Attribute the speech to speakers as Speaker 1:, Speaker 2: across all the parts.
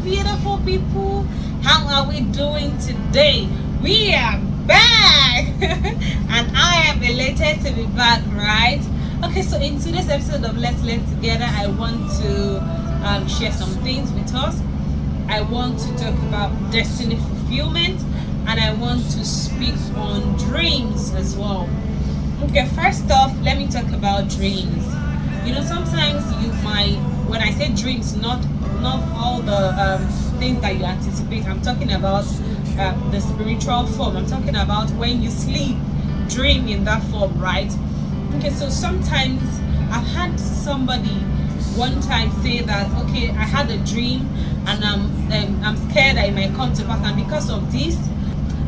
Speaker 1: beautiful people. How are we doing today? We are back and I am elated to be back, right? Okay, so in today's episode of Let's Learn Together, I want to share some things with us. I want to talk about destiny fulfillment, and I want to speak on dreams as well. Okay, first off, let me talk about dreams. Sometimes you might, when I say dreams, not all the things that you anticipate. I'm talking about the spiritual form. I'm talking about when you sleep, dream in that form, right? Okay, so sometimes I've had somebody one time say that, okay, I had a dream and I'm scared that it might come to pass, and because of this,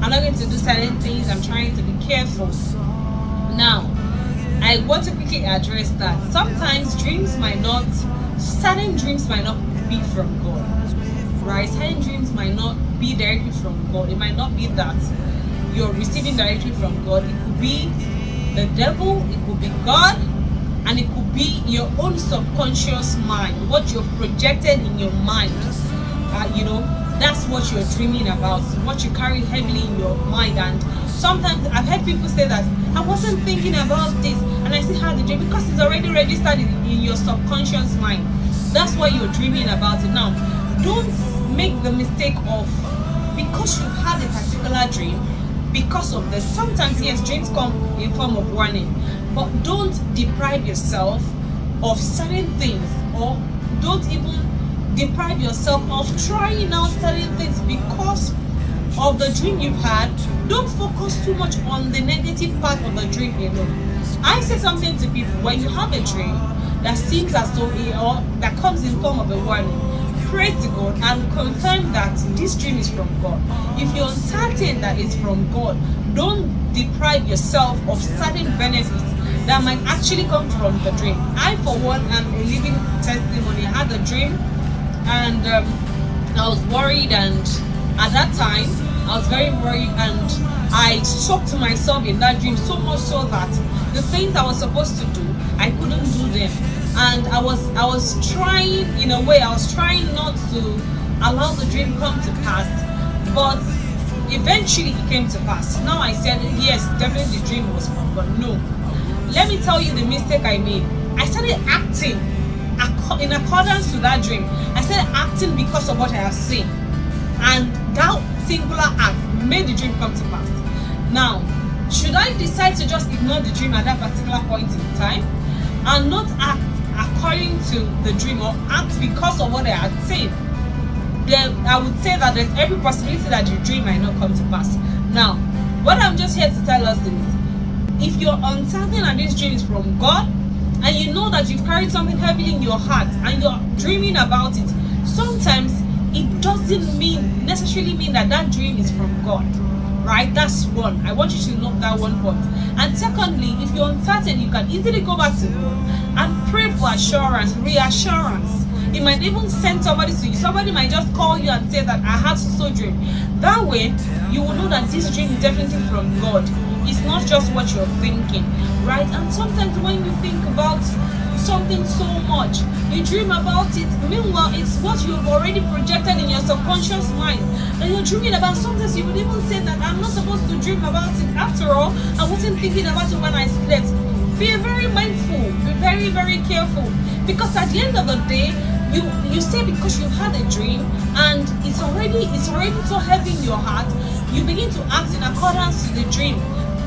Speaker 1: I'm not going to do certain things. I'm trying to be careful. Now, I want to quickly address that sometimes certain dreams might not be from God, right? Certain dreams might not be directly from God. It might not be that you're receiving directly from God. It could be the devil, it could be God, and it could be your own subconscious mind, what you've projected in your mind. That's what you're dreaming about, what you carry heavily in your mind. And sometimes I've heard people say that I wasn't thinking about this, and I still had the dream because it's already registered in your subconscious mind. That's why you're dreaming about it. Now, don't make the mistake of, because you've had a particular dream, because of this. Sometimes, yes, dreams come in form of warning, but don't deprive yourself of certain things, or don't even deprive yourself of trying out certain things because of the dream you've had. Don't focus too much on the negative part of the dream alone. I say something to people: when you have a dream that seems as though or that comes in form of a warning, pray to God and confirm that this dream is from God. If you're uncertain that it's from God, don't deprive yourself of certain benefits that might actually come from the dream. I, for one, am a living testimony. I had a dream and I was worried, and at that time I was very worried, and I soaked myself in that dream so much so that the things I was supposed to do, I couldn't do them. And I was trying, in a way, I was trying not to allow the dream come to pass, but eventually it came to pass. Now I said, yes, definitely the dream was from God. No. Let me tell you the mistake I made. I started acting in accordance to that dream. I started acting because of what I have seen, and that singular act made the dream come to pass. Now, should I decide to just ignore the dream at that particular point in time and not act according to the dream, or act because of what I had seen? Then I would say that there's every possibility that the dream might not come to pass. Now, what I'm just here to tell us is, if you're uncertain and this dream is from God, and you know that you've carried something heavily in your heart and you're dreaming about it, sometimes it doesn't necessarily mean that dream is from God, right? That's one. I want you to note that one point. And secondly, if you're uncertain, you can easily go back to God and pray for assurance, reassurance. It might even send somebody to you. Somebody might just call you and say that I had so dream. That way, you will know that this dream is definitely from God. It's not just what you're thinking, right? And sometimes when you think about something so much, you dream about it. Meanwhile, it's what you've already projected in your subconscious mind that you're dreaming about. Sometimes you would even say that I'm not supposed to dream about it. After all, I wasn't thinking about it when I slept. Be very mindful. Be very, very careful. Because at the end of the day, you say because you've had a dream and it's already so heavy in your heart, you begin to act in accordance to the dream,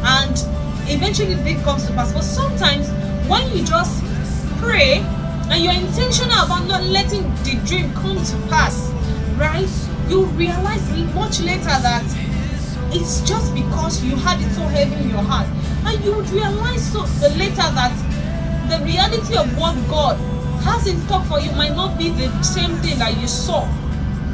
Speaker 1: and eventually the dream comes to pass. But sometimes when you just pray and you're intentional about not letting the dream come to pass, right, you realize much later that it's just because you had it so heavy in your heart. And you would realize so later that the reality of what God has in stock for you might not be the same thing that you saw.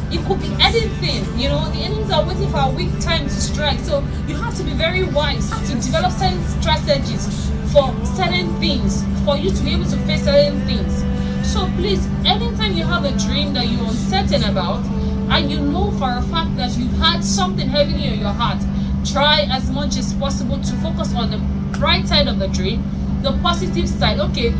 Speaker 1: It could be anything. The enemies are waiting for a weak time to strike. So you have to be very wise to develop certain strategies for certain things, for you to be able to face certain things. So please, anytime you have a dream that you're uncertain about, and you know for a fact that you've had something heavily in your heart, try as much as possible to focus on the bright side of the dream, the positive side. Okay,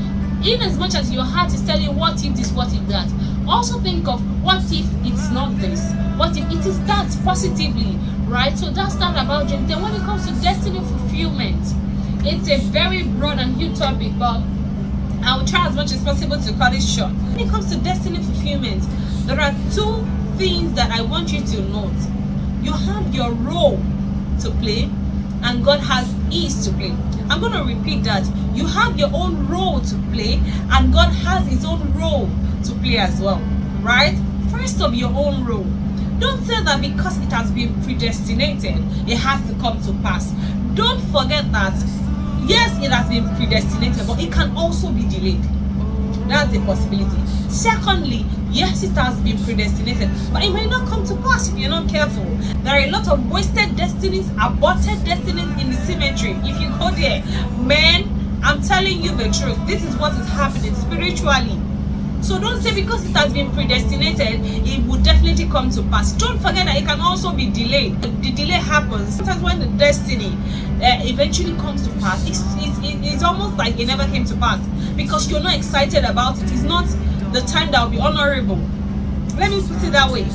Speaker 1: In as much as your heart is telling you what if this, what if that, also think of what if it's not this, what if it is that positively, right? So that's that about dreams. Then when it comes to destiny fulfillment, it's a very broad and huge topic, but I will try as much as possible to cut it short. When it comes to destiny fulfillment, there are two things that I want you to note. You have your role to play, and God has His to play. I'm going to repeat that. You have your own role to play, and God has His own role to play as well, right? First of your own role. Don't say that because it has been predestinated, it has to come to pass. Don't forget that, yes, it has been predestinated, but it can also be delayed. That's a possibility. Secondly, yes, it has been predestinated, but it may not come to pass if you're not careful. There are a lot of wasted destinies, aborted destinies in the cemetery. If you go there, man, I'm telling you the truth. This is what is happening spiritually. So don't say because it has been predestinated, it will definitely come to pass. Don't forget that it can also be delayed. The delay happens. Sometimes when the destiny eventually comes to pass, it's almost like it never came to pass because you're not excited about it. It's not the time that will be honorable. Let me put it that way.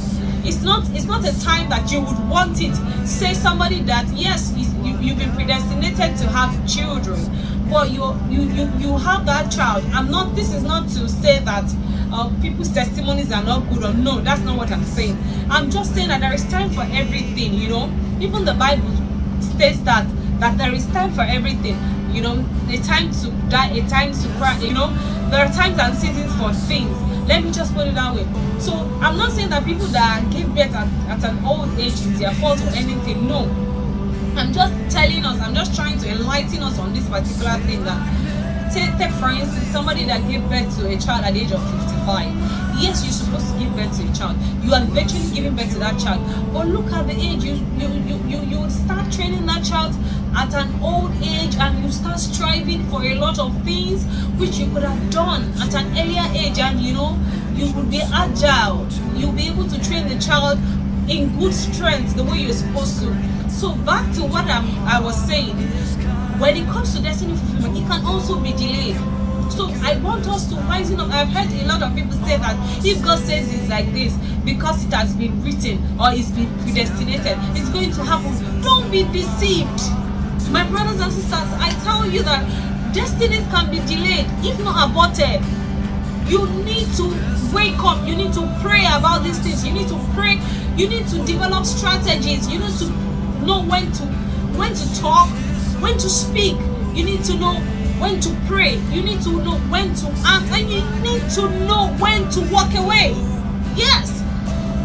Speaker 1: It's not a time that you would want it. Say somebody that, yes, you've been predestinated to have children, but you have that child. This is not to say that people's testimonies are not good, or no, that's not what I'm saying. I'm just saying that there is time for everything, Even the Bible states that there is time for everything, a time to die, a time to cry, there are times and seasons for things. Let me just put it that way. So I'm not saying that people that give birth at an old age is their fault or anything. No. I'm just telling us, I'm just trying to enlighten us on this particular thing that, take for instance, somebody that gave birth to a child at the age of 55. Yes, you're supposed to give birth to a child. You are eventually giving birth to that child. But look at the age. You would start training that child at an old age, and you start striving for a lot of things which you could have done at an earlier age, and you would be agile. You'll be able to train the child in good strength the way you're supposed to. So back to what I was saying, when it comes to destiny fulfillment, it can also be delayed. So I want us to wisen up. I've heard a lot of people say that if God says it's like this because it has been written or it's been predestinated, it's going to happen. Don't be deceived. My brothers and sisters, I tell you that destinies can be delayed, if not aborted. You need to wake up. You need to pray about these things. You need to pray. You need to develop strategies. You need to know when to talk, when to speak. You need to know when to pray. You need to know when to act, and you need to know when to walk away. Yes,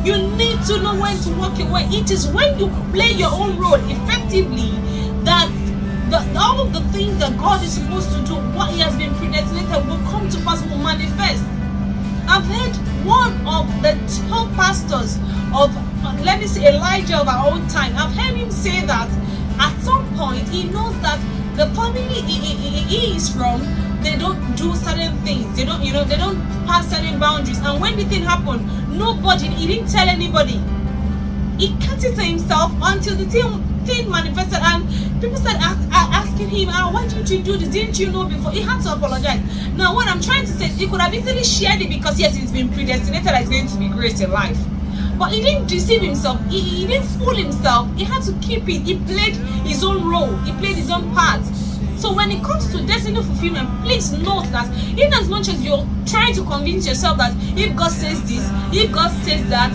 Speaker 1: you need to know when to walk away. It is when you play your own role effectively that all of the things that God is supposed to do, what He has been predestinated, will come to pass, will manifest. I've heard one of the top pastors of, let me say, Elijah of our own time. I've heard him say that at some point he knows that the family he is from, they don't do certain things. They don't, they don't pass certain boundaries. And when the thing happened, he didn't tell anybody. He kept it to himself until the thing manifested, and people started asking him, why didn't you do this? Didn't you know before? He had to apologize. Now, what I'm trying to say, he could have easily shared it because yes, it's been predestinated that it's going to be great in life. But he didn't deceive himself. He didn't fool himself. He had to keep it. He played his own role. He played his own part. So when it comes to destiny fulfillment, please note that in as much as you're trying to convince yourself that if God says this, if God says that,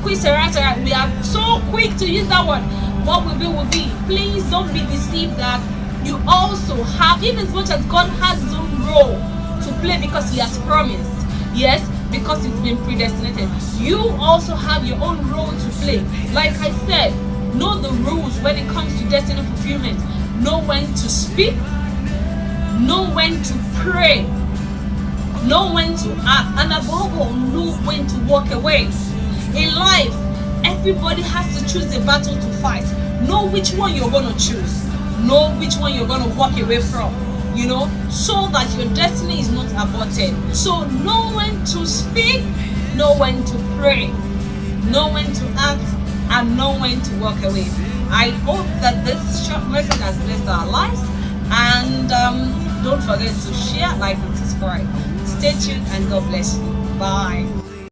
Speaker 1: we are so quick to use that word, what will be. Please don't be deceived that you also have, in as much as God has his own role to play because He has promised. Yes, because it's been predestinated. You also have your own role to play. Like I said, know the rules when it comes to destiny fulfillment. Know when to speak. Know when to pray. Know when to act. And above all, know when to walk away. In life, everybody has to choose a battle to fight. Know which one you're going to choose. Know which one you're going to walk away from. So that your destiny is not aborted. So know when to speak, know when to pray, know when to act, and know when to walk away. I hope that this short message has blessed our lives, and don't forget to share, like, and subscribe. subscribe. Stay tuned and God bless you. Bye.